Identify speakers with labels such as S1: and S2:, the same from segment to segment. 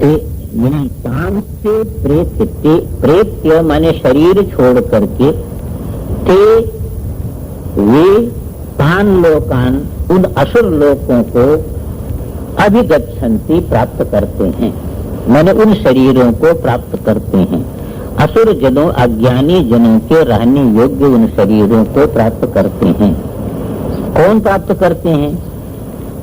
S1: तान से प्रेत्य माने शरीर छोड़ करके ते वे तान लोकान उन असुर लोकों को अभिगच्छन्ति प्राप्त करते हैं, माने उन शरीरों को प्राप्त करते हैं। असुर जनों अज्ञानी जनों के रहने योग्य उन शरीरों को प्राप्त करते हैं। कौन प्राप्त करते हैं?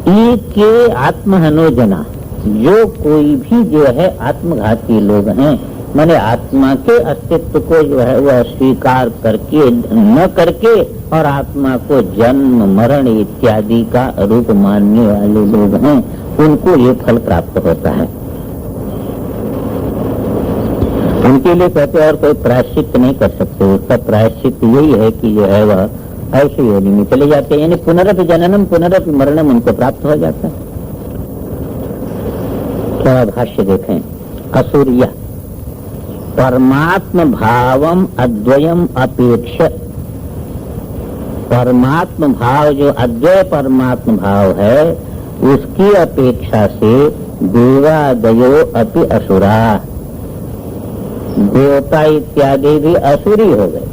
S1: ई के आत्महनो जना, जो कोई भी जो है आत्मघाती लोग हैं, माने आत्मा के अस्तित्व को जो है वह स्वीकार करके न करके और आत्मा को जन्म मरण इत्यादि का रूप मानने वाले लोग हैं, उनको ये फल प्राप्त होता है। उनके लिए कहते हैं और कोई प्रायश्चित नहीं कर सकते। उसका प्रायश्चित यही है कि जो है वह ऐसे योनि में चले जाते हैं, यानी पुनरपि जननम पुनरपि मरणम उनको प्राप्त हो जाता है। थोड़ा भाष्य देखें। असुर्य परमात्म भावम अद्वयम अपेक्ष, परमात्म भाव जो अद्वय परमात्म भाव है उसकी अपेक्षा से देवादयो अपि असुरा, देवता इत्यादि भी असुरी हो गए।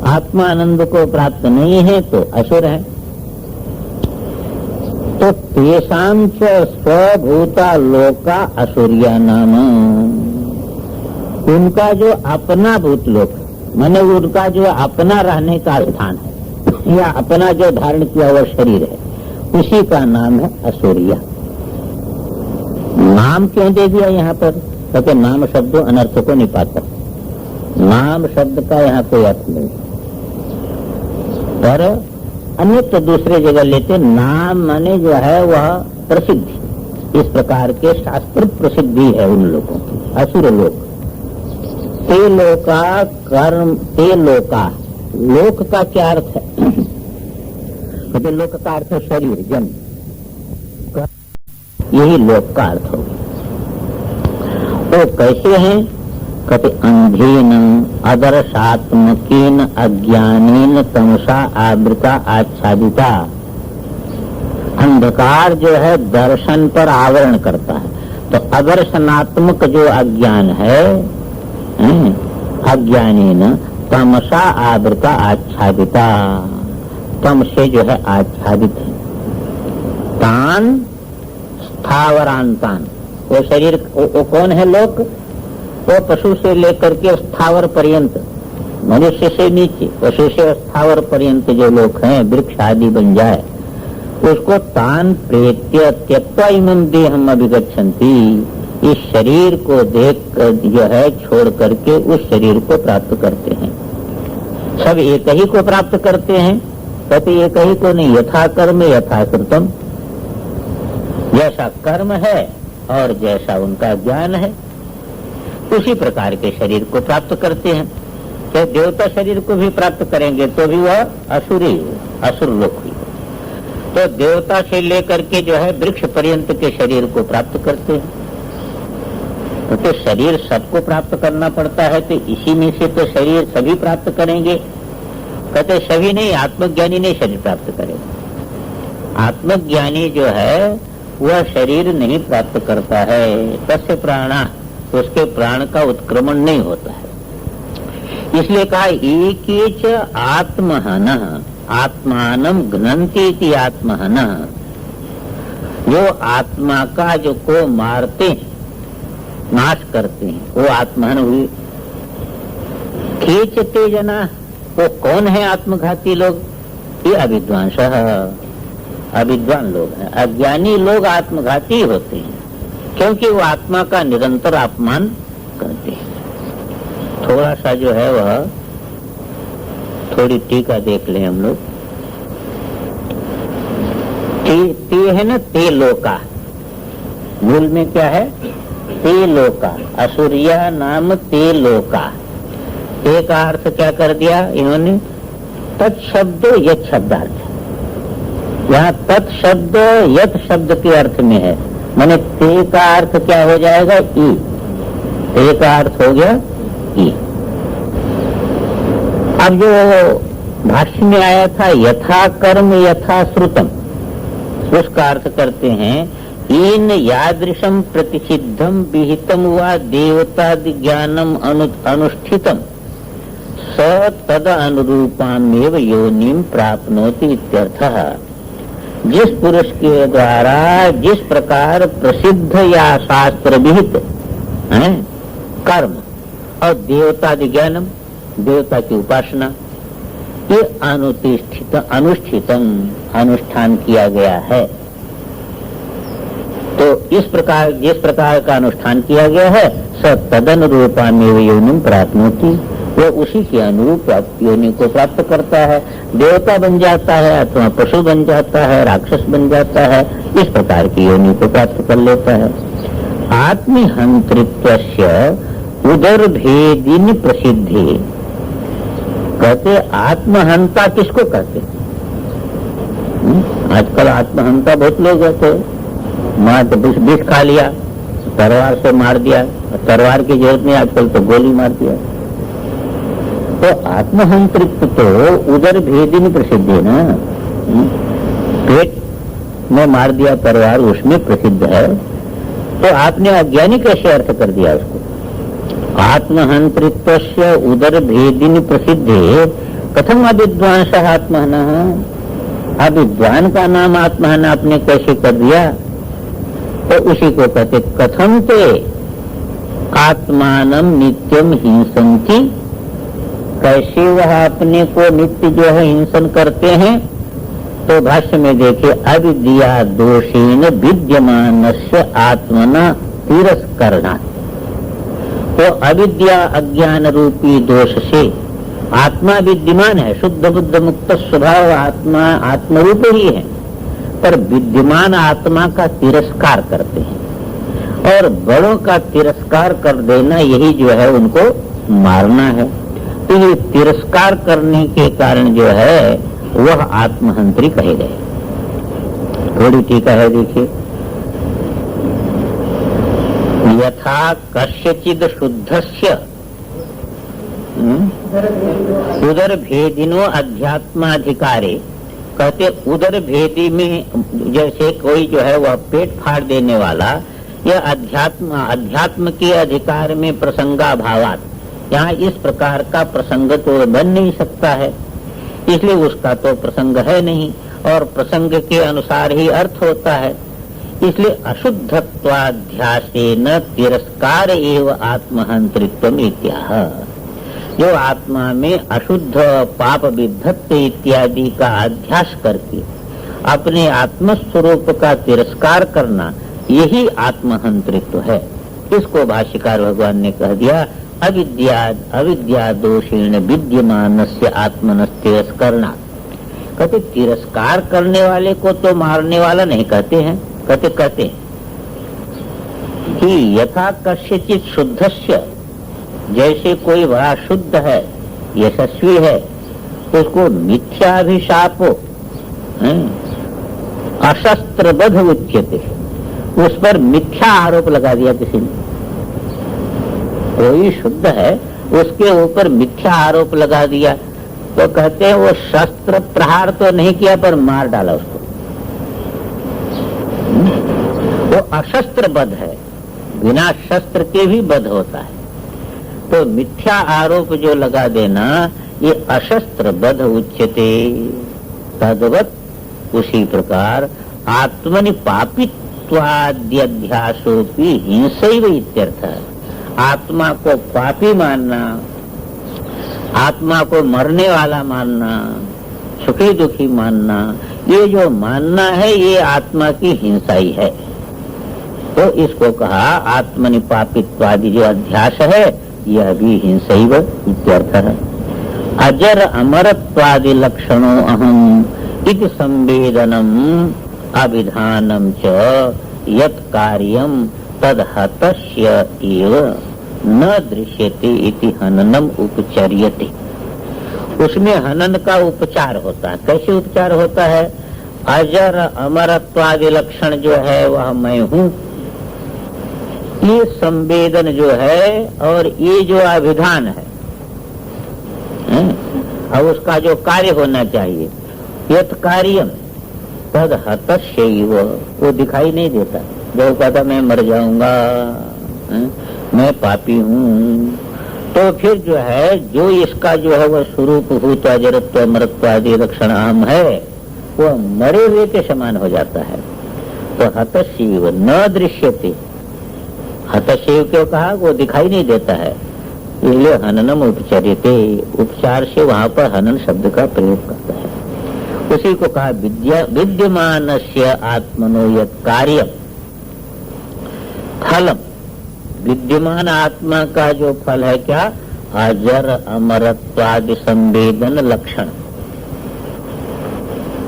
S1: आत्मा आनंद को प्राप्त नहीं है तो असुर है। तो तेषां च स्वभूता लोका असुरिया नाम, उनका जो अपना भूत लोक माने उनका जो अपना रहने का स्थान है या अपना जो धारण किया हुआ शरीर है उसी का नाम है असुरिया। नाम क्यों दे दिया यहाँ पर? क्योंकि नाम शब्द अनर्थ को नहीं पाता। नाम शब्द का यहाँ कोई अर्थ नहीं, पर अन्य तो दूसरे जगह लेते। नाम माने जो है वह प्रसिद्धि, इस प्रकार के शास्त्र प्रसिद्धि है उन लोगों की। असुर लोक ते लोका कर्म, ते लोका, लोक का क्या अर्थ है? तो लोक का अर्थ है शरीर जन्म, यही लोक का अर्थ होगा। वो कैसे हैं? कहते अंधेन अदर्शात्मकेन अज्ञानेन तमसा आवृता आच्छादिता, अंधकार जो है दर्शन पर आवरण करता है। तो अदर्शनात्मक जो अज्ञान है, अज्ञानेन तमसा आवृता आच्छादिता, तम से जो है आच्छादित है। तान स्थावरांतान, वो शरीर वो कौन है? लोक, वो पशु से लेकर के स्थावर पर्यंत, मनुष्य से नीचे पशु से स्थावर पर्यंत जो लोग हैं, वृक्ष आदि बन जाए, उसको तान प्रेत्य त्यक्त्वा इमं देहम अभिगच्छन्ति, इस शरीर को देख कर जो है छोड़ करके उस शरीर को प्राप्त करते हैं। सब एक ही को प्राप्त करते हैं, कहते एक ही को नहीं, यथा कर्म यथा कृतम, जैसा कर्म है और जैसा उनका ज्ञान है उसी प्रकार के शरीर को प्राप्त करते हैं। तो देवता शरीर को भी प्राप्त करेंगे तो भी वह असुरी, असुर लोक हुई। तो देवता से लेकर के जो है वृक्ष पर्यंत के शरीर को प्राप्त करते हैं। तो शरीर सबको प्राप्त करना पड़ता है, तो इसी में से तो शरीर सभी प्राप्त करेंगे। कहते सभी नहीं, आत्मज्ञानी नहीं शरीर प्राप्त करेगा। आत्मज्ञानी जो है वह शरीर नहीं प्राप्त करता है। तस्य प्राणा, उसके प्राण का उत्क्रमण नहीं होता है। इसलिए कहा एकेच आत्महनः आत्मानं घ्नन्ति इति आत्महनः, जो आत्मा का जो को मारते हैं, नाश करते हैं, वो आत्महन हुई। खेचते जना, वो कौन है आत्मघाती लोग? ये अविद्वांसः, अविद्वान लोग हैं। अज्ञानी लोग आत्मघाती होते हैं क्योंकि वो आत्मा का निरंतर अपमान करते हैं। थोड़ा सा जो है वह थोड़ी टीका देख लें हम लोग। ते है ना, ते लोका, मूल में क्या है? ते लोका, असुरिया नाम ते लोका। ते का अर्थ क्या कर दिया इन्होंने? तत्शब्द यत शब्दार्थ। यहाँ तत्शब्द यत शब्द के अर्थ में है, माने ते का अर्थ क्या हो जाएगा? ई। ते का अर्थ हो गया ई। अब जो भाष्य में आया था यथा कर्म यथा श्रुतम, उसका अर्थ करते हैं इन यादृशम प्रतिषिद्धम विहितम व देवतादि ज्ञानम अनुष्ठितम स तद अनुरूपामेव योनिम प्राप्नोति इत्यर्थः। जिस पुरुष के द्वारा जिस प्रकार प्रसिद्ध या शास्त्र विहित कर्म और देवतादि ज्ञानम, देवता की उपासना, ये अनुष्ठितम अनुष्ठान किया गया है, तो इस प्रकार जिस प्रकार का अनुष्ठान किया गया है स तदनुरूपामेव योनिम प्राप्नोति, वो उसी के अनुरूप योनि को प्राप्त करता है। देवता बन जाता है अथवा पशु बन जाता है, राक्षस बन जाता है, इस प्रकार की योनि को प्राप्त कर लेता है। आत्महंतृत्वस्य उदर भेदिन प्रसिद्धि, कहते आत्महंता किसको कहते? आजकल आत्महंता बहुत लोग होते, मार विष खा लिया, तलवार से मार दिया, तलवार की जरूरत नहीं, आजकल तो गोली मार दिया। तो आत्महंतृत्व तो उदर भेदिन प्रसिद्ध है ना, पेट में मार दिया तलवार, उसमें प्रसिद्ध है। तो आपने अज्ञानी कैसे अर्थ कर दिया उसको? आत्महंतृत्वस्य उदर भेदिन प्रसिद्धे कथम अविद्वांस आत्महनः, अविद्वान का नाम आत्महन आपने कैसे कर दिया? तो उसी को कहते कथम ते आत्मानम नित्यम हिंसन्ति, कैसे वह अपने को नित्य जो है हिंसन करते हैं? तो भाष्य में देखिए, अविद्या दोषेन विद्यमानस्य आत्मना तिरस्करणा, तो अविद्या अज्ञान रूपी दोष से आत्मा विद्यमान है, शुद्ध बुद्ध मुक्त स्वभाव आत्मा आत्मरूप ही है, पर विद्यमान आत्मा का तिरस्कार करते हैं, और बड़ों का तिरस्कार कर देना यही जो है उनको मारना है। तो ये तिरस्कार करने के कारण जो है वह आत्महंत्री कहे गए। थोड़ी टीका है देखिए, यथा कस्यचिद शुद्धस्य उदर भेदिनो अध्यात्माधिकारे, कहते उदर भेदी में जैसे कोई जो है वह पेट फाड़ देने वाला, यह अध्यात्म के अधिकार में प्रसंगाभावात, यहाँ इस प्रकार का प्रसंग तो बन नहीं सकता है, इसलिए उसका तो प्रसंग है नहीं, और प्रसंग के अनुसार ही अर्थ होता है। इसलिए अशुद्धत्वाध्यासेन तिरस्कार एव आत्महंतृत्वम इत्याह, जो आत्मा में अशुद्ध पाप विद्धत्त इत्यादि का अध्यास करके अपने आत्मस्वरूप का तिरस्कार करना, यही आत्महंतृत्व है। इसको भाष्यकार भगवान ने कह दिया, अविद्या दोषेण विद्यमानस्य आत्मनः तिरस्करणा। कहते तिरस्कार करने वाले को तो मारने वाला नहीं कहते हैं, कहते हैं कि यथा कस्यचित् शुद्धस्य, जैसे कोई बड़ा शुद्ध है, यशस्वी है, उसको मिथ्याभिशापो अशस्त्रबद्ध उच्यते, उस पर मिथ्या आरोप लगा दिया किसी ने। कोई शुद्ध है, उसके ऊपर मिथ्या आरोप लगा दिया, तो कहते हैं वो शस्त्र प्रहार तो नहीं किया पर मार डाला उसको, वो अशस्त्रबद्ध है, बिना शस्त्र के भी बद्ध होता है। तो मिथ्या आरोप जो लगा देना ये अशस्त्रबद्ध उच्यते। तद्वत् उसी प्रकार आत्मनि पापित्वाद्यध्यासोपि हिंसैव इत्यर्थ। आत्मा को पापी मानना, आत्मा को मरने वाला मानना, सुखी दुखी मानना, ये जो मानना है ये आत्मा की हिंसा ही है। तो इसको कहा आत्मनि पापित्वादि जो अध्यास है यह भी हिंसैव इत्यर्थ है। अजर अमरत्वादि लक्षणों अहम इति संवेदनम अभिधानम च यत् कार्यम तद हतस्य एव न दृश्यते इति हननम उपचर्यते। उसमें हनन का उपचार होता है। कैसे उपचार होता है? अजर अमरत्वादि लक्षण जो है वह मैं हूँ, ये संवेदन जो है और ये जो अभिधान है और उसका जो कार्य होना चाहिए, यत् कार्यम तद हतस्यैव, वो दिखाई नहीं देता। जो कहता मैं मर जाऊंगा, मैं पापी हूँ, तो फिर जो है जो इसका जो है वह स्वरूप भूत अजरत्व मरत्व आदि लक्षण अहम है, वह मरे हुए के समान हो जाता है। तो हतशिव न दृश्यते, हतशिव क्यों कहा, वो दिखाई नहीं देता है, इसलिए हननम उपचर्यते, उपचार से वहां पर हनन शब्द का प्रयोग करता है। उसी को कहा विद्यमानस्य आत्मनो यत् कार्यम फलम, विद्यमान आत्मा का जो फल है क्या, अजर अमरत्वादि संवेदन लक्षण।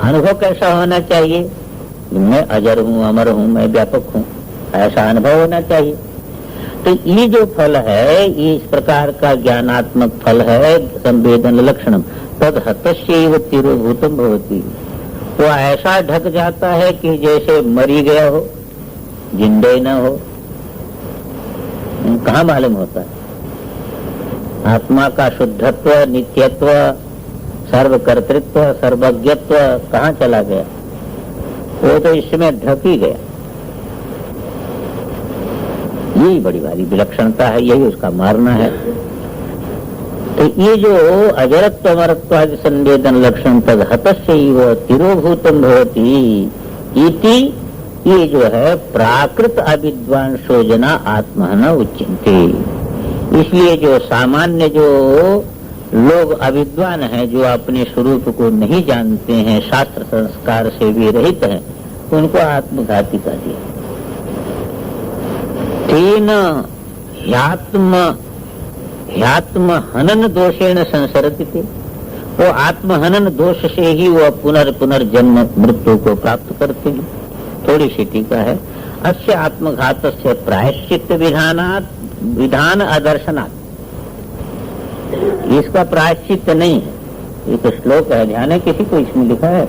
S1: अनुभव कैसा होना चाहिए, मैं अजर हूँ, अमर हूँ, मैं व्यापक हूँ, ऐसा अनुभव होना चाहिए। तो ये जो फल है, ये इस प्रकार का ज्ञानात्मक फल है, संवेदन लक्षणम तद हतस्यैव तिरोभूतम भवति, वो ऐसा ढक जाता है कि जैसे मरी गया हो, जिंदे न हो। कहाँ मालूम होता है, आत्मा का शुद्धत्व, नित्यत्व, सर्वकर्तृत्व, सर्वज्ञत्व कहाँ चला गया, वो तो इसमें ढक ही गया। यही बड़ी भारी विलक्षणता है, यही उसका मारना है। तो ये जो अजरत्व अमरत्व आदि संवेदन लक्षण तद हतस्यैव तिरोभूतम भवति इति, ये जो है प्राकृत अविद्वांसो जना आत्महन उच्यन्ते। इसलिए जो सामान्य जो लोग अविद्वान हैं, जो अपने स्वरूप को नहीं जानते हैं, शास्त्र संस्कार से भी रहित हैं, उनको आत्मघाती का दिया। तेन ह्यात्म हनन दोषेण संसरति थे, वो आत्महनन दोष से ही वह पुनर्जन्म मृत्यु को प्राप्त करते हैं। थोड़ी सी टीका है, अस्य आत्मघात से प्रायश्चित विधान अदर्शनात्, इसका प्रायश्चित नहीं है, ये तो श्लोक है, ध्यान है किसी को, इसमें लिखा है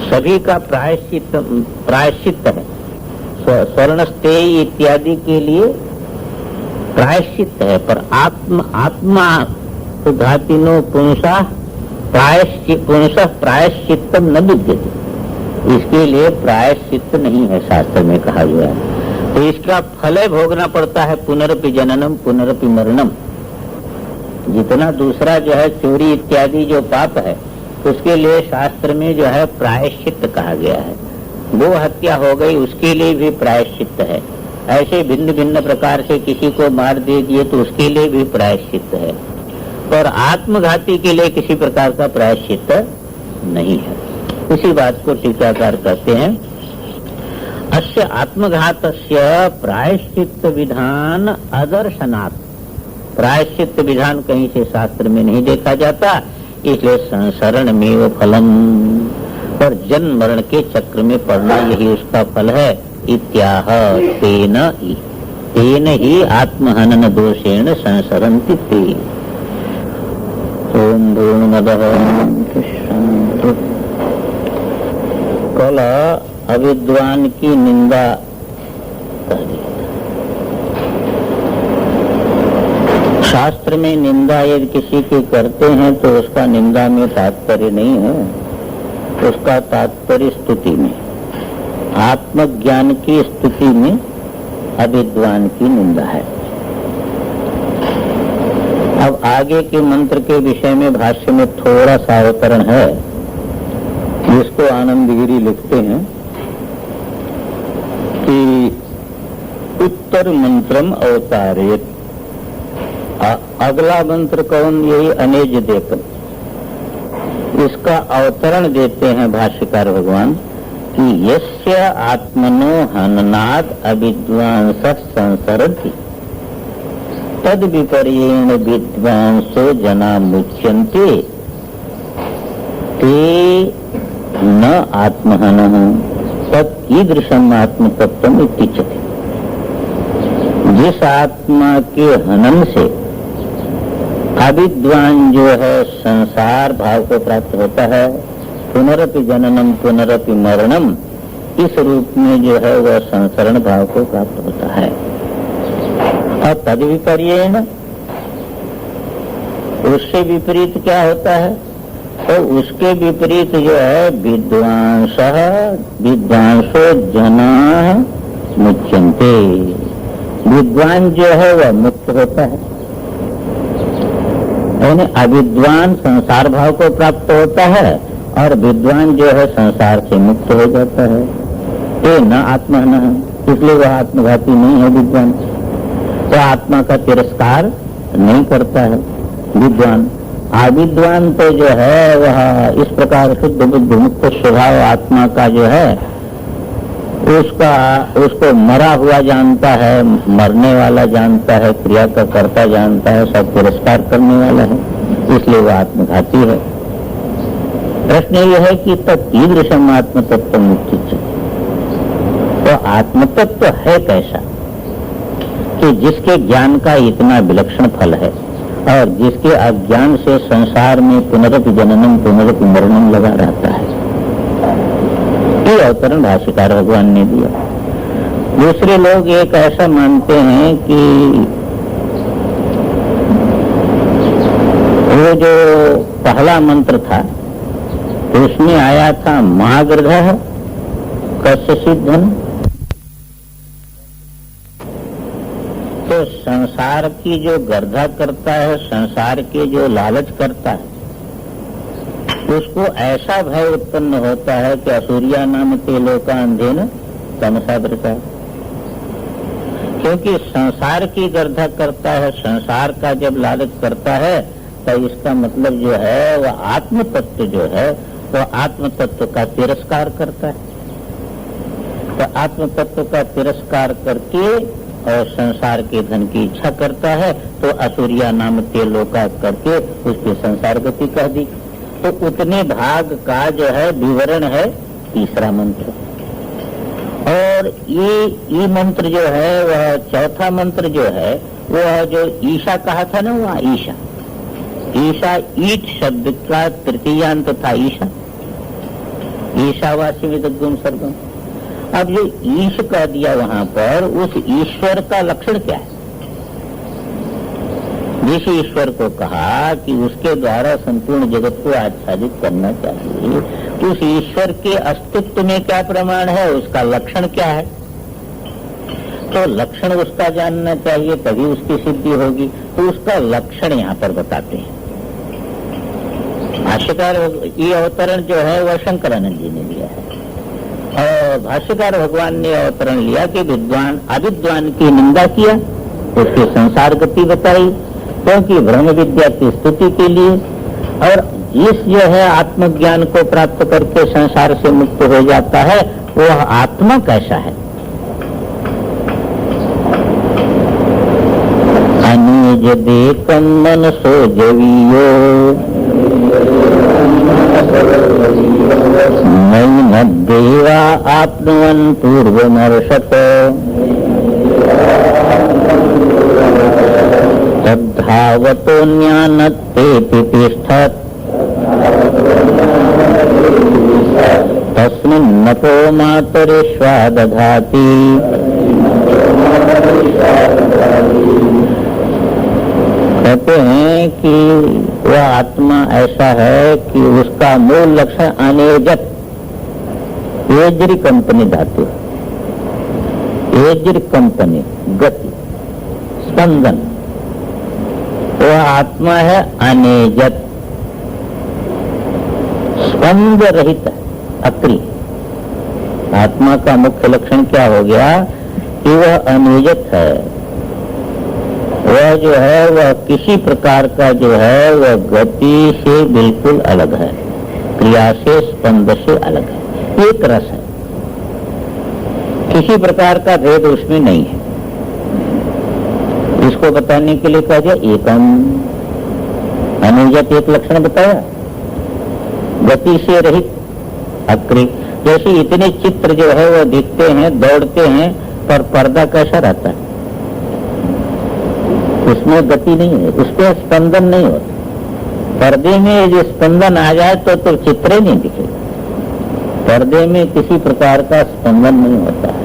S1: सभी का प्रायश्चित है, स्वर्णस्ते इत्यादि के लिए प्रायश्चित है, पर आत्मा घातिनो पुंसा प्रायश्चित्तम न विद्यते, इसके लिए प्रायश्चित नहीं है, शास्त्र में कहा गया है। तो इसका फल भोगना पड़ता है, पुनरपि जननम पुनरपि मरणम। जितना दूसरा जो है चोरी इत्यादि जो पाप है, उसके लिए शास्त्र में जो है प्रायश्चित कहा गया है। गो हत्या हो गई, उसके लिए भी प्रायश्चित है। ऐसे भिन्न भिन्न प्रकार से किसी को मार दे दिए तो उसके लिए भी प्रायश्चित है, और आत्मघाती के लिए किसी प्रकार का प्रायश्चित नहीं है। उसी बात को टीकाकार कहते हैं, अस्य आत्मघातस्य प्रायश्चित विधान अदर्शनात्, प्रायश्चित विधान कहीं से शास्त्र में नहीं देखा जाता, इसलिए संसरण में फलम, और जन्म मरण के चक्र में पड़ना यही उसका फल है। इत्याह तेन ही आत्महनन दोषेण संसरन्ति ते। ओम पूर्णमदः कल अविद्वान की निंदा कर दी। शास्त्र में निंदा यदि किसी की करते हैं तो उसका निंदा में तात्पर्य नहीं है, उसका तात्पर्य स्तुति में, आत्मज्ञान की स्तुति में अविद्वान की निंदा है। अब आगे के मंत्र के विषय में भाष्य में थोड़ा सा अवतरण है, जिसको आनंद गिरी लिखते हैं कि उत्तर मंत्रम अवतारेत, अगला मंत्र कौन, यही अनेज देपन, इसका अवतरण देते हैं भाष्यकार भगवान कि यस्य आत्मनो हननाद अविद्वांस संसरति तद विपर्येण विद्वांसो जना मुच्यन्ते ते न आत्महनः तत् ईदृशम् आत्मतत्त्वम् इत्युच्यते। जिस आत्मा के हनन से अविद्वान जो है संसार भाव को प्राप्त होता है, पुनरपि जननम पुनरपि मरणम, इस रूप में जो है वह संसरण भाव को प्राप्त होता है। और तद विपर्येण, उससे विपरीत क्या होता है, तो उसके विपरीत जो है विद्वांसो जना मुच्यन्ते। विद्वान जो है वह मुक्त होता है, यानी अविद्वान संसार भाव को प्राप्त होता है और विद्वान जो है संसार से मुक्त हो जाता है। ये न आत्मा न है, इसलिए वह आत्मघाती नहीं है। विद्वान तो आत्मा का तिरस्कार नहीं करता है विद्वान। अविद्वान तो जो है वह इस प्रकार शुद्ध बुद्धि मुक्त स्वभाव आत्मा का जो है उसको मरा हुआ जानता है, मरने वाला जानता है, क्रिया का कर्ता जानता है, सब तिरस्कार करने वाला है, इसलिए वह आत्मघाती है। प्रश्न यह है कि कीदृशम आत्म तत्व मुक्ति, तो आत्म तत्व है कैसा कि जिसके ज्ञान का इतना विलक्षण फल है और जिसके अज्ञान से संसार में पुनरपि जननम पुनरपि मरणम लगा रहता है। ये अवतरण भाष्यकार भगवान ने दिया। दूसरे लोग एक ऐसा मानते हैं कि वो जो पहला मंत्र था उसमें आया था महागृह कस्य सिद्धन, तो संसार की जो गर्धा करता है, संसार के जो लालच करता है, उसको ऐसा भय उत्पन्न होता है कि असुरिया नाम ते लोका अंधेन तमसा वृता। क्योंकि संसार की गर्धा करता है, संसार का जब लालच करता है तो इसका मतलब जो है वह आत्म तत्व जो है वह आत्म तत्व का तिरस्कार करता है। तो आत्म तत्व का तिरस्कार करके और संसार के धन की इच्छा करता है, तो असुरिया नाम ते लोका करके उसकी संसार गति कह दी। तो उतने भाग का जो है विवरण है तीसरा मंत्र। और ये मंत्र जो है वह चौथा मंत्र जो है वह जो ईशा कहा था ना, वह ईशा ईट शब्द का तृतीयांत था ईशा, ईशावासी विदग्धुम सर्वम। अब जो ईश कह दिया वहां पर, उस ईश्वर का लक्षण क्या है? जिस ईश्वर को कहा कि उसके द्वारा संपूर्ण जगत को आच्छादित करना चाहिए, उस ईश्वर के अस्तित्व में क्या प्रमाण है, उसका लक्षण क्या है? तो लक्षण उसका जानना चाहिए, तभी उसकी सिद्धि होगी। तो उसका लक्षण यहाँ पर बताते हैं भाष्यकार। ये अवतरण जो है वह शंकरानंद जी ने लिया है और भाष्यकार भगवान ने अवतरण लिया कि विद्वान अविद्वान की निंदा किया, उसकी संसार गति बताई, क्योंकि ब्रह्म विद्या की स्तुति के लिए। और जिस जो है आत्मज्ञान को प्राप्त करके संसार से मुक्त हो जाता है, वह आत्मा कैसा है? अनिज देखम मनसो जवियो नई न देवा आत्मवन पूर्वमर्षत तद्धावतो ज्ञानत्ते तिष्ठत् तस्मिन्नपो मातरिष्वा दधाति। कहते हैं कि वह आत्मा ऐसा है कि उसका मूल लक्षण अनेजत, एज्री कंपनी धातु, एज्री कंपनी गति स्पंदन, वह आत्मा है अनेजत, स्पंद रहित, अक्रिय। आत्मा का मुख्य लक्षण क्या हो गया कि वह अनेजत है। वह जो है वह किसी प्रकार का जो है वह गति से बिल्कुल अलग है, क्रिया से स्पंद से अलग है, एक रस है, किसी प्रकार का भेद उसमें नहीं है। इसको बताने के लिए कहा जाए एकम, अनिजत एक लक्षण बताया, गति से रहित, अक्रिय। जैसे इतने चित्र जो है वो दिखते हैं, दौड़ते हैं, पर पर्दा कैसा रहता है? उसमें गति नहीं है, उसमें स्पंदन नहीं होता। पर्दे में जो स्पंदन आ जाए तो चित्र नहीं दिखे। पर्दे में किसी प्रकार का स्पंदन नहीं होता है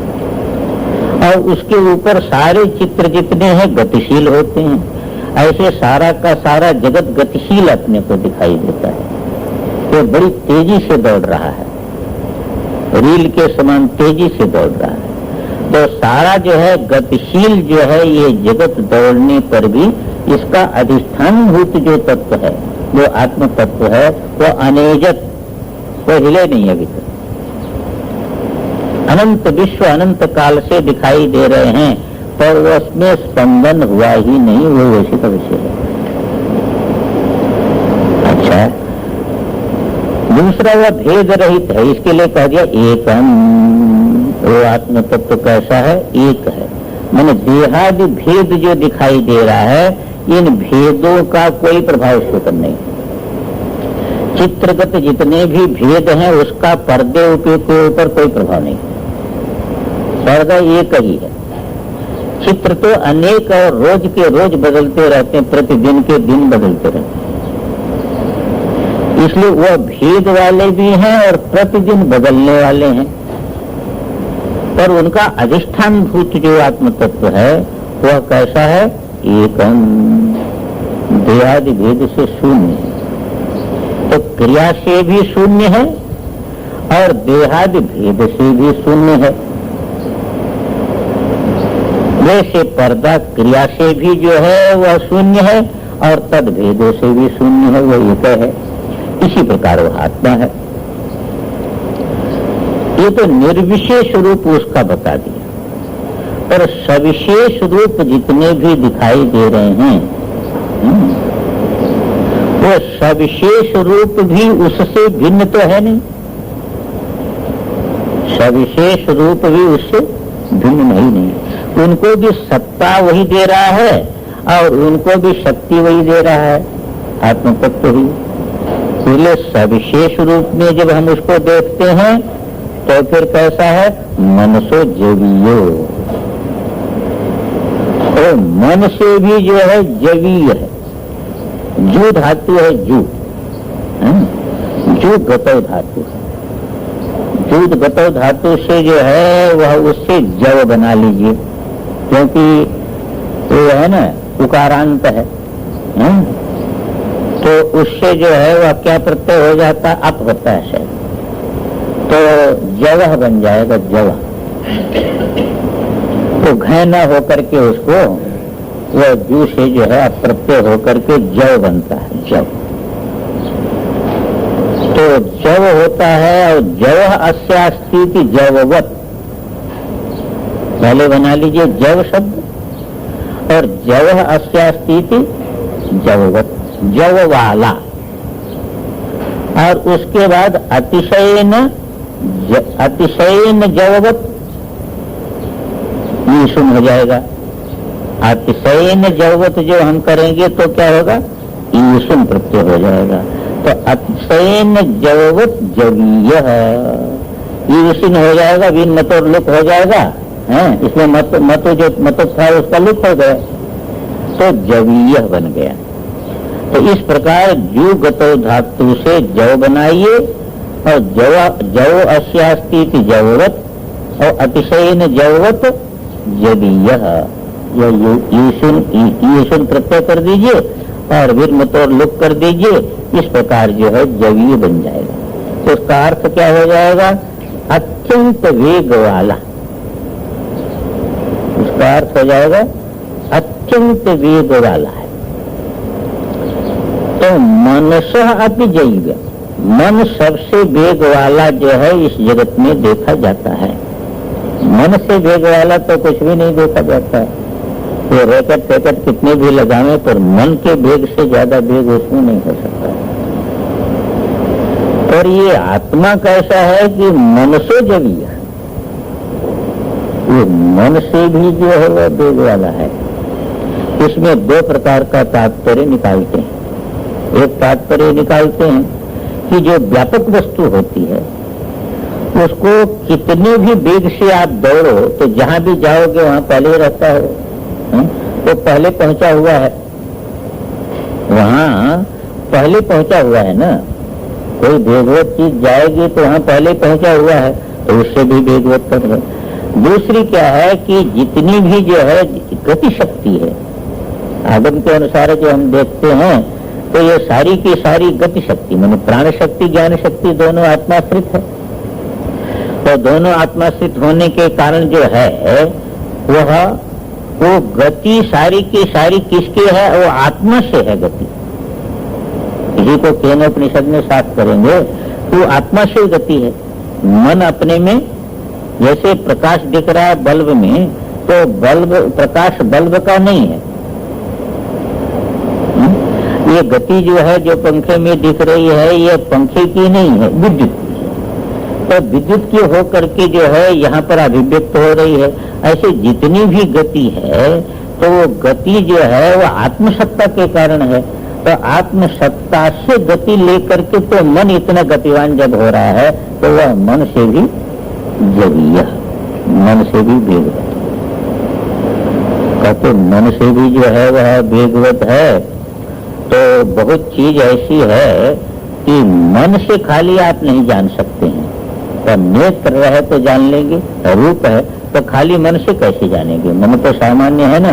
S1: और उसके ऊपर सारे चित्र जितने हैं गतिशील होते हैं। ऐसे सारा का सारा जगत गतिशील अपने को दिखाई देता है। वो बड़ी तेजी से दौड़ रहा है, रील के समान तेजी से दौड़ रहा है। तो सारा जो है गतिशील जो है ये जगत दौड़ने पर भी इसका अधिष्ठानभूत जो तत्व है, जो आत्म तत्व है, वो अनेजत, वो हिले नहीं अभी तक। अनंत विश्व अनंत काल से दिखाई दे रहे हैं पर उसमें स्पंदन हुआ ही नहीं, वो वैसे का विषय है। अच्छा, दूसरा वह भेद रहित है, इसके लिए कह दिया एकम। वो आत्म तत्व कैसा है? एक है। मैंने देहादि भेद जो दिखाई दे रहा है, इन भेदों का कोई प्रभाव इस पर नहीं। चित्रगत जितने भी भेद हैं उसका पर्दे के ऊपर कोई प्रभाव नहीं, पर्दा एक ही है। चित्र तो अनेक और रोज के रोज बदलते रहते हैं, प्रतिदिन के दिन बदलते रहते हैं, इसलिए वह भेद वाले भी हैं और प्रतिदिन बदलने वाले हैं। पर उनका अधिष्ठान भूत जो आत्म तत्व है वह कैसा है? एकम, देहादि भेद से शून्य है। तो क्रिया से भी शून्य है और देहादि भेद से भी शून्य है। वैसे पर्दा क्रिया से भी जो है वह शून्य है और तद भेदों से भी शून्य है, वह एक है। इसी प्रकार वह आत्मा है। ये तो निर्विशेष रूप उसका बता दिया, पर सविशेष रूप जितने भी दिखाई दे रहे हैं वो सविशेष रूप भी उससे भिन्न तो है नहीं, सविशेष रूप भी उससे भिन्न नहीं। उनको भी सत्ता वही दे रहा है और उनको भी शक्ति वही दे रहा है, आत्म तत्व ही। इसलिए सविशेष रूप में जब हम उसको देखते हैं तो फिर कैसा है? मनसो जवीयो, तो मन से भी जो है जवीय है। जू धातु है, जू जू गतव धातु है। जूत गतव धातु से जो है वह उससे जव बना लीजिए, क्योंकि वो है ना उकारांत है, तो उससे जो है वह क्या प्रत्यय हो जाता? अप होता है शायद, तो जवह बन जाएगा, जवह। तो घय न होकर के उसको वह जू से जो है अप्रत्यय होकर के जव बनता है, जव। तो जव होता है और जव अस्यास्ति जववत, पहले बना लीजिए जव शब्द और जव अस्यास्ति जववत, जव वाला। और उसके बाद अतिशयन जववत ईशुन हो जाएगा। अतिशयन जववत जो हम करेंगे तो क्या होगा? ईशुन प्रत्यय हो जाएगा। तो अतिशयन जववत जवीय ईशुन हो जाएगा, विन मतोर लुक हो जाएगा, है इसलिए मतो जो मतो था उसका लुक हो गया, तो जवीय बन गया। तो इस प्रकार जू गतो धातु से जव बनाइए और जव अस्यास्ति जववत और अतिशयन जववत जवीय, ईशुन प्रत्यय कर दीजिए और विन मतोर लुक कर दीजिए। इस प्रकार जो है जवीय बन जाएगा। तो उसका अर्थ क्या हो जाएगा? अत्यंत वेग वाला। उसका अर्थ हो जाएगा अत्यंत वेग वाला है। तो मनसः अपि जैव, मन सबसे वेग वाला जो है इस जगत में देखा जाता है। मन से वेग वाला तो कुछ भी नहीं देखा जाता है। वो रैकेट पैकेट कितने भी लगावे पर मन के वेग से ज्यादा वेग उसमें नहीं हो सकता। और ये आत्मा कैसा है कि मनसो जवीय, ये मन से भी जो है वह वेग वाला है। इसमें दो प्रकार का तात्पर्य निकालते हैं। एक तात्पर्य निकालते हैं कि जो व्यापक वस्तु होती है उसको कितने भी वेग से आप दौड़ो तो जहां भी जाओगे वहां पहले रहता है, तो पहले पहुंचा हुआ है, वहां पहले पहुंचा हुआ है ना। कोई वेगवत चीज जाएगी तो वहां पहले पहुंचा हुआ है, तो उससे भी वेगवत कर रहे। दूसरी क्या है कि जितनी भी जो है गति शक्ति है, आगम के अनुसार जो हम देखते हैं तो ये सारी की सारी गति शक्ति माने प्राण शक्ति ज्ञान शक्ति दोनों आत्माश्रित है। तो दोनों आत्माश्रित होने के कारण जो है वो गति सारी की सारी किसकी है? वो आत्मा से है गति। इसी को केनोपनिषद में साफ करेंगे तो आत्मा से गति है। मन अपने में जैसे प्रकाश दिख रहा है बल्ब में, तो बल्ब प्रकाश बल्ब का नहीं है। ये गति जो है जो पंखे में दिख रही है ये पंखे की नहीं है, विद्युत की है। तो विद्युत की होकर के जो है यहाँ पर अभिव्यक्त हो रही है। ऐसे जितनी भी गति है तो वो गति जो है वो आत्मसत्ता के कारण है। तो आत्मसत्ता से गति लेकर के तो मन इतना गतिवान जब हो रहा है तो वह मन से भी जवीय, मन से भी वेगवत। कहते मन से भी जो है वह वेगवत है। तो बहुत चीज ऐसी है कि मन से खाली आप नहीं जान सकते हैं। तो नेत्र रहे तो जान लेंगे, रूप है तो खाली मन से कैसे जानेंगे? मन तो सामान्य है ना।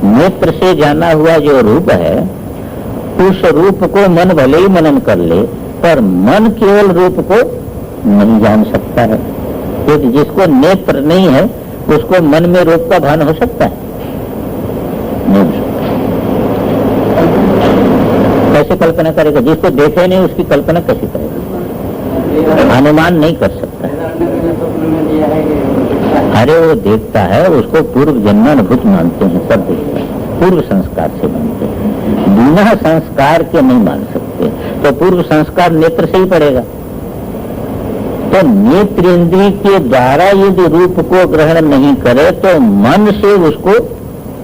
S1: नेत्र से जाना हुआ जो रूप है उस रूप को मन भले ही मनन कर ले, पर मन केवल रूप को नहीं जान सकता है। क्योंकि जिसको नेत्र नहीं है उसको मन में रूप का भान हो सकता है? नहीं हो सकता। कैसे कल्पना करेगा? जिसको देखे नहीं उसकी कल्पना कैसे करेगा? अनुमान नहीं कर सकता। अरे वो देखता है, उसको पूर्व जन्मानुभूत मानते हैं, सब देखता है, पूर्व संस्कार से मानते हैं। बिना संस्कार के नहीं मान सकते। तो पूर्व संस्कार नेत्र से ही पड़ेगा। तो नेत्र इंद्रिय के द्वारा यदि रूप को ग्रहण नहीं करे तो मन से उसको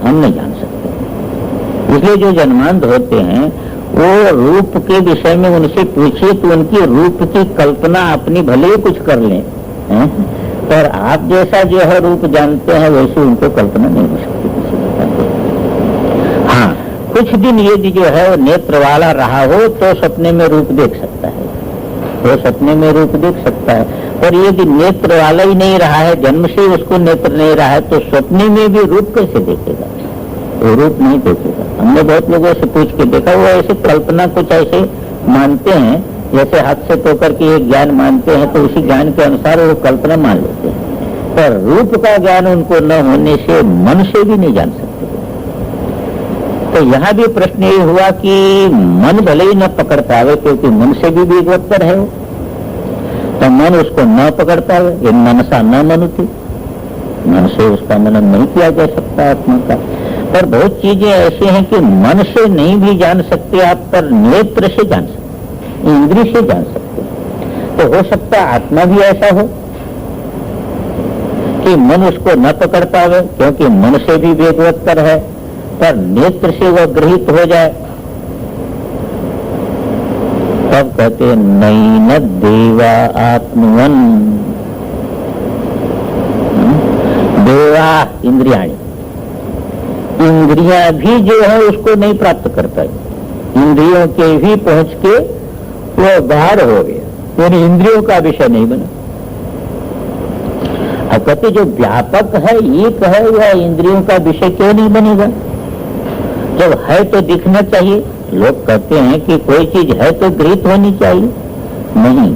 S1: हम नहीं जान सकते। इसलिए जो जन्मांध होते हैं वो रूप के विषय में उनसे पूछिए तो उनकी रूप की कल्पना अपनी भले ही कुछ कर लें, पर आप जैसा जो है रूप जानते हैं वैसे उनको कल्पना नहीं हो सकती किसी प्रकार। हाँ, कुछ दिन यदि जो है नेत्र वाला रहा हो तो सपने में रूप देख सकता है, वो सपने में रूप देख सकता है। पर यदि नेत्र वाला ही नहीं रहा है, जन्म से उसको नेत्र नहीं रहा है, तो सपने में भी रूप कैसे देखेगा? वो रूप नहीं देखेगा। हमने बहुत लोगों से पूछ के देखा, वो ऐसे कल्पना कुछ ऐसे मानते हैं जैसे हाथ से धोकर के एक ज्ञान मानते हैं, तो उसी ज्ञान के अनुसार वो कल्पना मान लेते हैं। पर रूप का ज्ञान उनको न होने से मन से भी नहीं जान सकते। तो यहाँ भी प्रश्न ये हुआ कि मन भले ही न पकड़ पावे, क्योंकि मन से भी विगवत्तर है, तो मन उसको न पकड़ पावे। ये मनसा न मनुति, मन से उसका मनन नहीं किया जा सकता आत्मा का। पर बहुत चीजें ऐसी हैं कि मन से नहीं भी जान सकते आप, पर नेत्र से जान सकते, इंद्रिय से जान सकते। तो हो सकता है आत्मा भी ऐसा हो कि मन उसको न पकड़ पावे, क्योंकि मन से भी वेगवत्तर है, पर नेत्र से वह गृहित हो जाए। तब कहते नहीं न देवा आत्मवन, देवा इंद्रियाणी, इंद्रियां भी जो है उसको नहीं प्राप्त कर पाई। इंद्रियों के भी पहुंच के वो बाहर हो गया, यानी इंद्रियों का विषय नहीं बना। अब कहते जो व्यापक है एक है, वह इंद्रियों का विषय क्यों नहीं बनेगा? जब है तो दिखना चाहिए। लोग कहते हैं कि कोई चीज है तो गृहित होनी चाहिए, नहीं।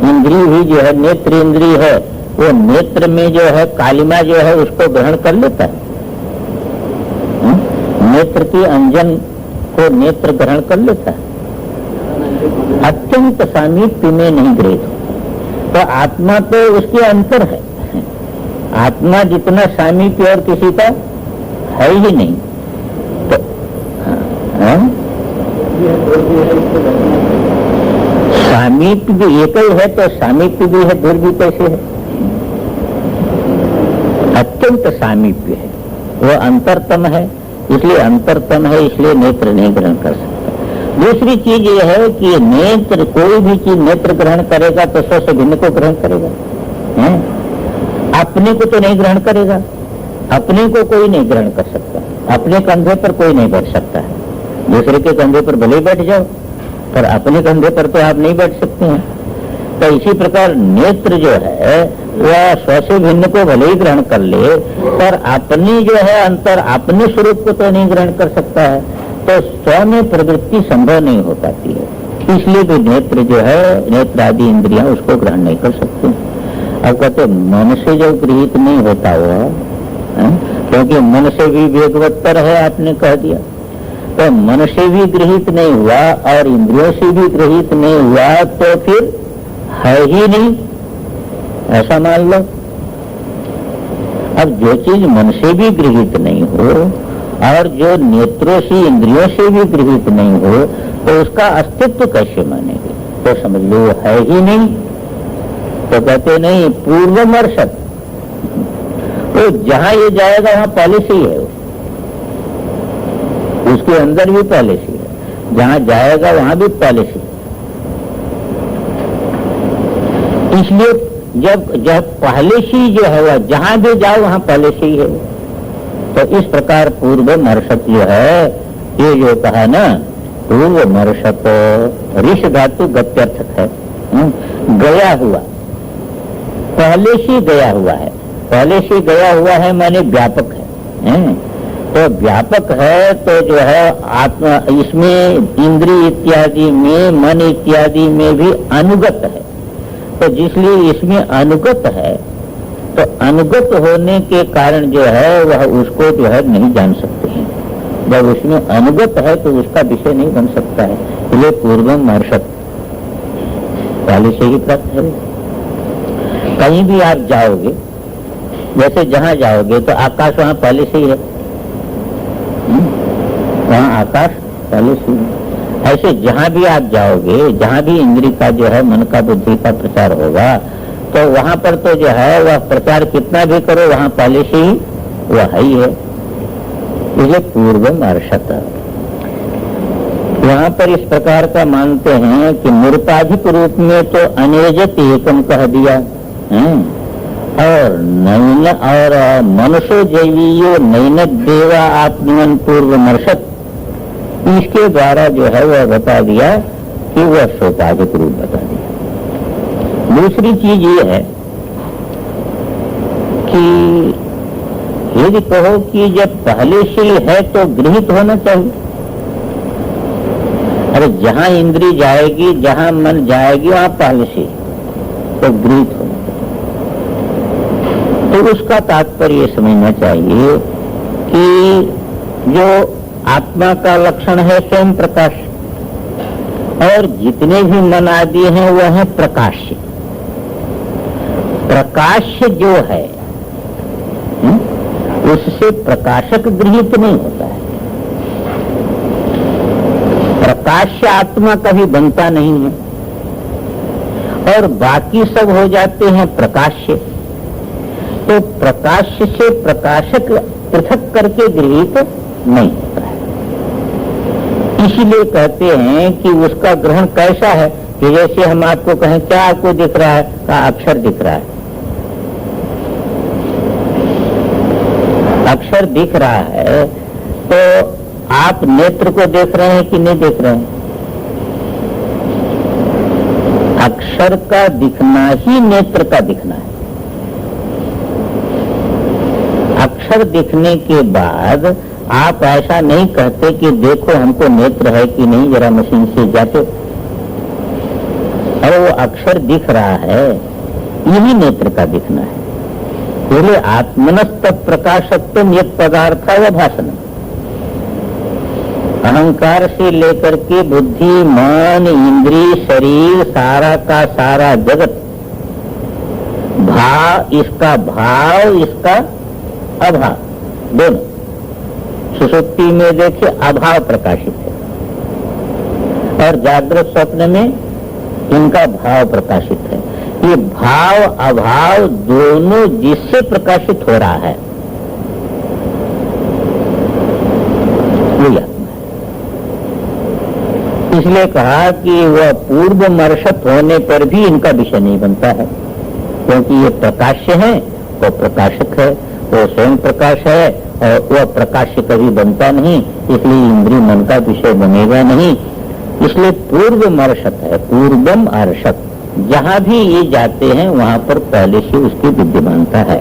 S1: इंद्रिय भी जो है, नेत्र इंद्रिय है, वो नेत्र में जो है कालिमा जो है उसको ग्रहण कर लेता है। नेत्र की अंजन को नेत्र ग्रहण कर लेता है, अत्यंत सामीप्य में नहीं गृहित होता। तो आत्मा तो उसके अंतर है, आत्मा जितना सामीप्य और किसी का है ही नहीं। तो सामीप्य भी एक ही है, तो सामीप्य भी है, दूर भी कैसे है? अत्यंत सामीप्य है, वो अंतरतम है, इसलिए अंतरतम है, इसलिए नेत्र नहीं ग्रहण कर सकता। दूसरी चीज यह है कि नेत्र, कोई भी चीज नेत्र ग्रहण करेगा तो स्व से भिन्न को ग्रहण करेगा, अपने को तो नहीं ग्रहण करेगा। अपने को कोई नहीं ग्रहण कर सकता, अपने कंधे पर कोई नहीं बैठ सकता है। दूसरे के कंधे पर भले ही बैठ जाओ, पर अपने कंधे पर तो आप नहीं बैठ सकते हैं। तो इसी प्रकार नेत्र जो है वह स्व से भिन्न को भले ही ग्रहण कर ले, पर अपने जो है अंतर, अपने स्वरूप को तो नहीं ग्रहण कर सकता है। तो स्वयं में प्रवृत्ति संभव नहीं हो पाती है। इसलिए भी नेत्र जो है, नेत्र आदि इंद्रियां उसको ग्रहण नहीं कर सकती। अब कहते मन से जो गृहित नहीं होता हुआ, क्योंकि मन से भी वेगवत्तर है, आपने कह दिया, तो मन से भी गृहित नहीं हुआ और इंद्रियों से भी गृहित नहीं हुआ, तो फिर है ही नहीं, ऐसा मान लो। अब जो चीज मन से भी गृहित नहीं हो और जो नेत्रों से इंद्रियों से भी गृहित नहीं हो, तो उसका अस्तित्व कैसे मानेंगे? तो समझ लो है ही नहीं। तो कहते नहीं, पूर्वमर्शत, तो जहां ये जाएगा वहां पहले से ही है, उसके अंदर भी पहले से है, जहां जाएगा वहां भी पहले से। इसलिए जब पहले से जो है वह जहां भी जाओ वहां पहले से ही है। तो इस प्रकार पूर्वमर्शत जो है, ये जो कहा ना, पूर्वमर्शत ऋष धातु गत्यर्थक है, गया हुआ, पहले से गया हुआ है। पहले से गया हुआ है माने व्यापक है, तो व्यापक है तो जो है आत्मा, इसमें इंद्रिय इत्यादि में, मन इत्यादि में भी अनुगत है। तो जिसलिए इसमें अनुगत है, तो अनुगत होने के कारण जो है वह उसको जो है नहीं जान सकते हैं। जब उसमें अनुगत है तो उसका विषय नहीं बन सकता है। इसलिए पूर्वमर्शत पहले से ही प्राप्त है। कहीं भी आप जाओगे, जैसे जहां जाओगे तो आकाश वहां पहले से ही है, वहां आकाश पहले से ही है। ऐसे जहां भी आप जाओगे, जहां भी इंद्रिय का जो है, मन का, बुद्धि का प्रचार होगा, तो वहां पर तो जो है वह प्रचार कितना भी करो वहां पहले से ही वह ही है। ये पूर्वमर्शत, यहाँ पर इस प्रकार का मानते हैं कि निरुपाधिक रूप में तो अनेजत एकम कह दिया है, और नैन और मनुष्य जैवीयो नैन देवा आत्मन पूर्वमर्शत, इसके द्वारा जो है वह बता दिया कि वह सोपाधिक रूप बता दिया। दूसरी चीज ये है कि यदि कहो कि जब पहले से है तो गृहित होना चाहिए। अरे जहां इंद्रिय जाएगी, जहां मन जाएगी, वहां पहले से तो गृहित होना चाहिए। तो उसका तात्पर्य समझना चाहिए कि जो आत्मा का लक्षण है स्वयं प्रकाश, और जितने भी मन आदि हैं वह है प्रकाश्य। प्रकाश्य जो है उससे प्रकाशक गृहित नहीं होता है। प्रकाश्य आत्मा कभी बनता नहीं है, और बाकी सब हो जाते हैं प्रकाश्य। तो प्रकाश्य से प्रकाशक पृथक करके गृहित नहीं होता है। इसीलिए कहते हैं कि उसका ग्रहण कैसा है, कि जैसे हम आपको कहें क्या आपको दिख रहा है, का अक्षर दिख रहा है। अक्षर दिख रहा है तो आप नेत्र को देख रहे हैं कि नहीं देख रहे हैं? अक्षर का दिखना ही नेत्र का दिखना है। अक्षर दिखने के बाद आप ऐसा नहीं कहते कि देखो हमको नेत्र है कि नहीं, जरा मशीन से जाके। अरे वो अक्षर दिख रहा है, यही नेत्र का दिखना है। पहले आत्मनस्त प्रकाशत्व यद पदार्थ व भाषण, अहंकार से लेकर के बुद्धि, मन, इंद्रिय, शरीर, सारा का सारा जगत, इसका भाव, इसका अभाव, दोनों। सुषुप्ति में देखिए अभाव प्रकाशित है, और जागृत स्वप्न में इनका भाव प्रकाशित है। ये भाव अभाव दोनों जिससे प्रकाशित हो रहा है वही आत्मा है। इसलिए कहा कि वह पूर्वमर्शत होने पर भी इनका विषय नहीं बनता है, क्योंकि ये प्रकाश्य है, वो प्रकाशक है, वो स्वयं प्रकाश है, और वह प्रकाश्य कभी बनता नहीं, इसलिए इंद्रिय मन का विषय बनेगा नहीं। इसलिए पूर्वमर्शत है, पूर्वम अर्शत। जहां भी ये जाते हैं वहां पर पहले से उसकी विद्यमानता है।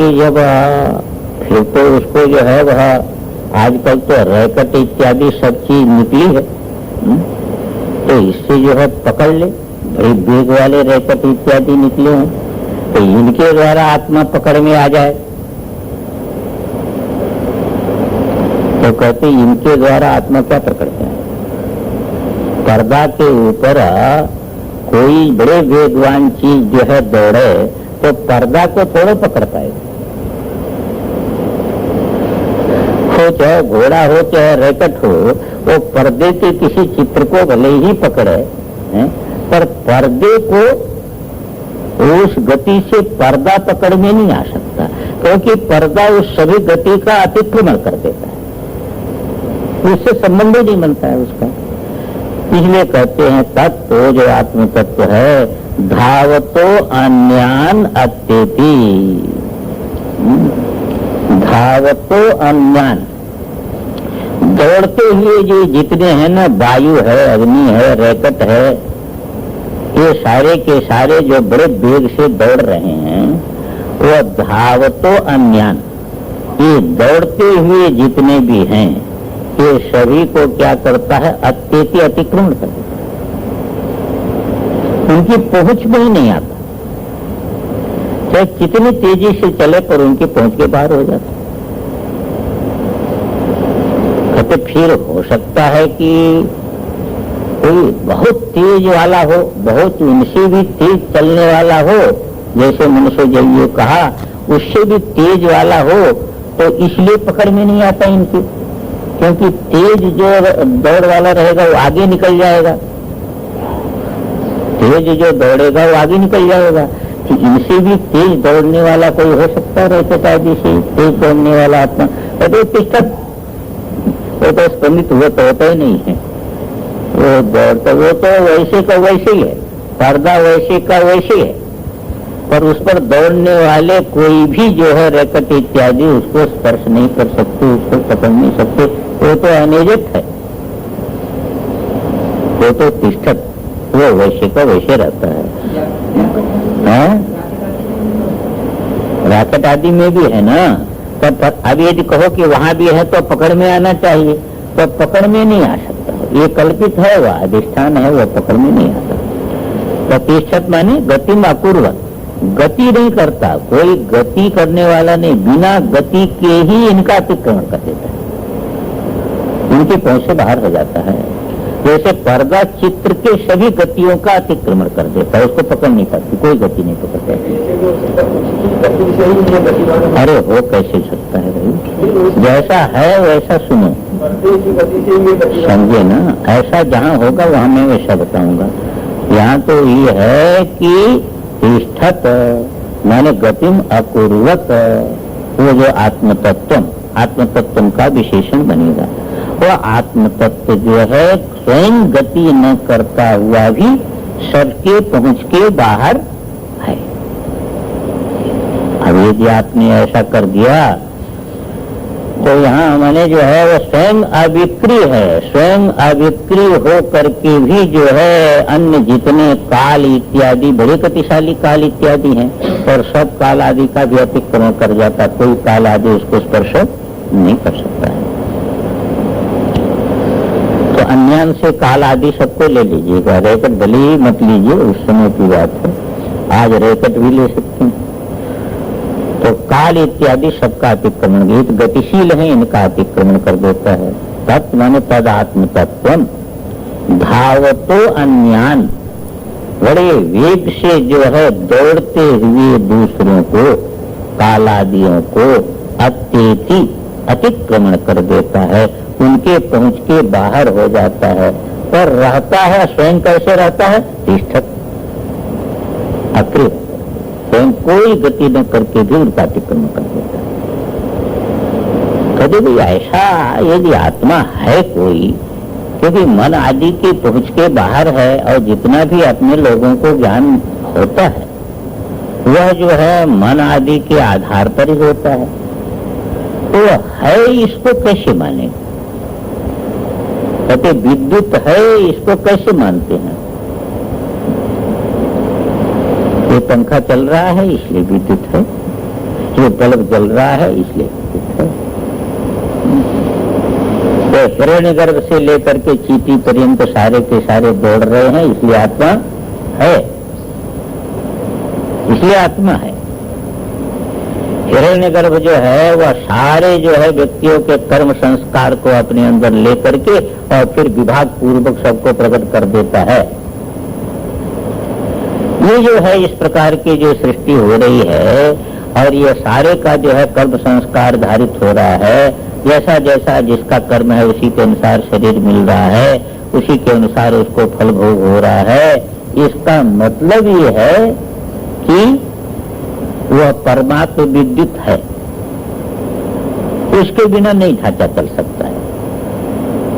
S1: कि जब फिर तो उसको जो है वह आजकल तो रैकेट इत्यादि सब चीज निकली है, तो इससे जो है पकड़ ले, बड़ी बेग वाले रैकेट इत्यादि निकले हैं, तो इनके द्वारा आत्मा पकड़ में आ जाए। तो कहते इनके द्वारा आत्मा क्या पकड़ते हैं? पर्दा के ऊपर कोई बड़े वेगवान चीज जो है दौड़े तो पर्दा को थोड़ा पकड़ पाएगा। हो चाहे घोड़ा हो चाहे रैकेट हो, वो पर्दे के किसी चित्र को भले ही पकड़े है, पर पर्दे को उस गति से पर्दा पकड़ में नहीं आ सकता, क्योंकि पर्दा उस सभी गति का अतिक्रमण कर देता है, उससे संबंध ही नहीं बनता है उसका। इसलिए कहते हैं तत्व जो आत्म तत्व है धावतो अन्यान अत्येति, धावतो अन्यान, दौड़ते हुए जो जितने हैं ना, वायु है, अग्नि है, रैकेट है, ये सारे के सारे जो बड़े वेग से दौड़ रहे हैं, वो धावतो अन्यान, ये दौड़ते हुए जितने भी हैं ये सभी को क्या करता है? अत्येति, अतिक्रमण कर देता है, उनकी पहुंच में ही नहीं आता, चाहे कितनी तेजी से चले पर उनकी पहुंच के बाहर हो जाता। कहते फिर हो सकता है कि कोई बहुत तेज वाला हो, बहुत उनसे भी तेज चलने वाला हो, जैसे मनुष्य जब ये कहा उससे भी तेज वाला हो, तो इसलिए पकड़ में नहीं आता इनकी, क्योंकि तेज जो दौड़ वाला रहेगा वो आगे निकल जाएगा, तेज जो दौड़ेगा वो आगे निकल जाएगा। कि इनसे भी तेज दौड़ने वाला कोई हो सकता है? रैकेट से तेज दौड़ने वाला आत्मा पुस्तक वो तो स्पंदित हुआ तो होता ही नहीं है, वो दौड़ता वो तो वैसे का वैसे ही है, पर्दा वैसे का वैसे है, पर उस पर दौड़ने वाले कोई भी जो है रैकेट इत्यादि उसको स्पर्श नहीं कर सकते, उसको पकड़ नहीं सकते, वो तो अनियत है, वो तो तिष्ठत, वो वैसे का वैसे रहता है। रैकेट आदि में भी है ना, तो अब यदि कहो कि वहां भी है तो पकड़ में आना चाहिए, तो पकड़ में नहीं आ सकता, ये कल्पित है, वह अधिष्ठान है, वह पकड़ में नहीं आता। प्रतिष्ठित माने गति में अपूर्वक, गति नहीं करता, कोई गति करने वाला नहीं, बिना गति के ही इनका अतिक्रमण कर देता है, इनकी पहुंच से बाहर हो जाता है। जैसे पर्दा चित्र के सभी गतियों का अतिक्रमण कर देता है, उसको पकड़ नहीं पाती, कोई गति नहीं पकड़ता। अरे हो कैसे सकता है भाई, जैसा है वैसा सुनो, समझे ना, ऐसा जहाँ होगा वहां मैं वैसा बताऊंगा। यहाँ तो ये है कि तिष्ठत माने गतिम अकुर्वत, वो जो आत्मतत्व का विशेषण बनेगा। वह आत्मतत्व जो है स्वयं गति न करता हुआ भी सबके पहुंच के बाहर है। अब यदि आपने ऐसा कर दिया तो यहाँ मैंने जो है वो स्वयं अविक्रिय है, स्वयं अविक्रिय हो करके भी जो है अन्य जितने काल इत्यादि, बड़े गतिशाली काल इत्यादि हैं, और सब काल आदि का भी अतिक्रमण कर जाता, कोई काल आदि उसको स्पर्श नहीं कर सकता है। तो अन्यान से काल आदि सबको ले लीजिएगा, रैकेट भले ही मत लीजिए, उस समय की बात है, आज रैकेट भी ले सकते हैं। तो काल इत्यादि सबका अतिक्रमण, ये गतिशील है, इनका अतिक्रमण कर देता है। तत्व माने तद आत्म तत्व धावतो अन्यान, बड़े वेग से जो है दौड़ते हुए दूसरों को, काल आदियों को अत्येति अतिक्रमण कर देता है, उनके पहुंच के बाहर हो जाता है, पर रहता है स्वयं कैसे रहता है? तिष्ठत अकृत, स्वयं कोई गति न करके भी उनका अतिक्रमण कर देता है। कभी भी ऐसा यदि आत्मा है कोई, क्योंकि मन आदि के पहुंच के बाहर है, और जितना भी अपने लोगों को ज्ञान होता है वह जो है मन आदि के आधार पर ही होता है, तो है इसको कैसे माने? कहते विद्युत है, इसको कैसे मानते हैं? ये पंखा चल रहा है इसलिए विद्युत है, जो बल्ब जल रहा है इसलिए। तो हिरण्यगर्भ से लेकर के चीटी पर्यंत सारे के सारे दौड़ रहे हैं, इसलिए आत्मा है, इसलिए आत्मा है। हिरण्यगर्भ जो है वह सारे जो है व्यक्तियों के कर्म संस्कार को अपने अंदर लेकर के और फिर विभाग पूर्वक सबको प्रकट कर देता है। ये जो है इस प्रकार की जो सृष्टि हो रही है और ये सारे का जो है कर्म संस्कार धारित हो रहा है, जैसा जैसा जिसका कर्म है उसी के अनुसार शरीर मिल रहा है, उसी के अनुसार उसको फल भोग हो रहा है। इसका मतलब ये है कि वह परमात्म विद्युत है, उसके बिना नहीं ढांचा चल सकता है।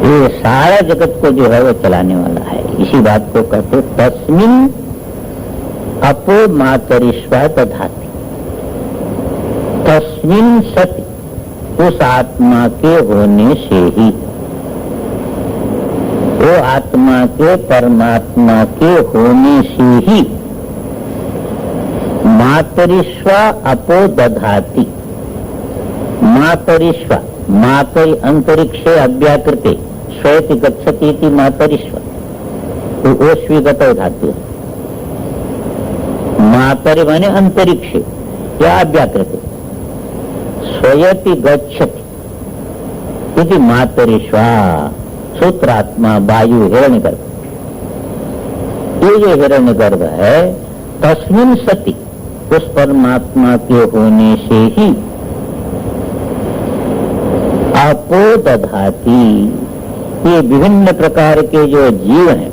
S1: ये सारा जगत को जो है वो चलाने वाला है। इसी बात को कहते तस्मिन् अपो मातरिष्वा दधाति। तस्मिन् सति, उस आत्मा के होने से ही, वो आत्मा के परमात्मा के होने से ही मातरिष्वा अपो दधाति। मातरिष्वा, मातरि अंतरिक्षे अव्याकृते श्वेति गच्छति इति मातरिष्वा, तो ओश्विगत धातु। मातरि माने अंतरिक्षे या अव्याकृते, श्वेति गच्छति इति मातरिष्वा। सूत्रात्मा वायु हिरण्यगर्भ, ये जो हिरण्यगर्भ है तस्मिन् सति, उस परमात्मा के होने से ही अपो दधाति। ये विभिन्न प्रकार के जो जीव हैं,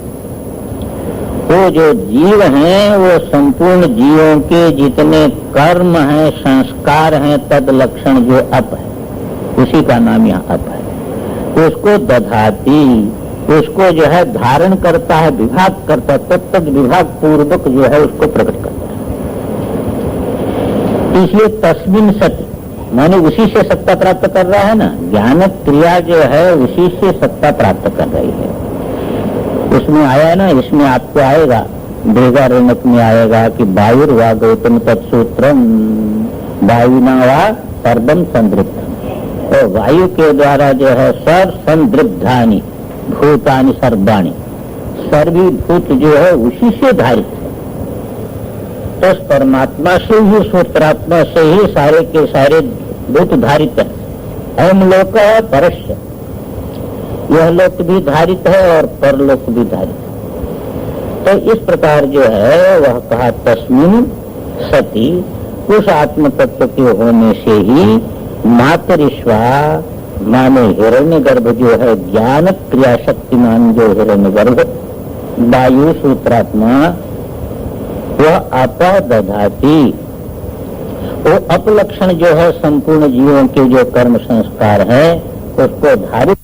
S1: वो जो जीव हैं वो संपूर्ण जीवों के जितने कर्म हैं संस्कार हैं तद लक्षण जो अप है, उसी का नाम यहाँ अप है। उसको दधाति, उसको जो है धारण करता है, विभाग करता है, तत्त विभाग पूर्वक जो है उसको प्रकट करता है। इसलिए तस्मिन् सति माने उसी से सत्ता प्राप्त कर रहा है ना, ज्ञान क्रिया जो है उसी से सत्ता प्राप्त कर रही है। उसमें आया ना, इसमें आपको आएगा बृहदारण्यक में आएगा कि वायुर्वा गौतम तत्सूत्रम वायुना वा सर्वम संदृप्तम। तो वायु के द्वारा जो है सर्व संदृप्तानि भूतानि सर्वाणि, सर्वी भूत जो है उसी से धारित है। तो उस परमात्मा से ही, सूत्रात्मा से ही सारे के सारे भूत धारित है। हम लोक है परस्य, यह लोक भी धारित है और परलोक भी धारित है। तो इस प्रकार जो है वह कहा तस्मिन् सति, उस आत्म तत्व के होने से ही मातरिष्वा माने हिरण्यगर्भ जो है ज्ञान क्रिया शक्तिमान जो हिरण्यगर्भ वायु सूत्रात्मा वह अप दधाति। वो अपलक्षण जो है संपूर्ण जीवों के जो कर्म संस्कार है उसको धारित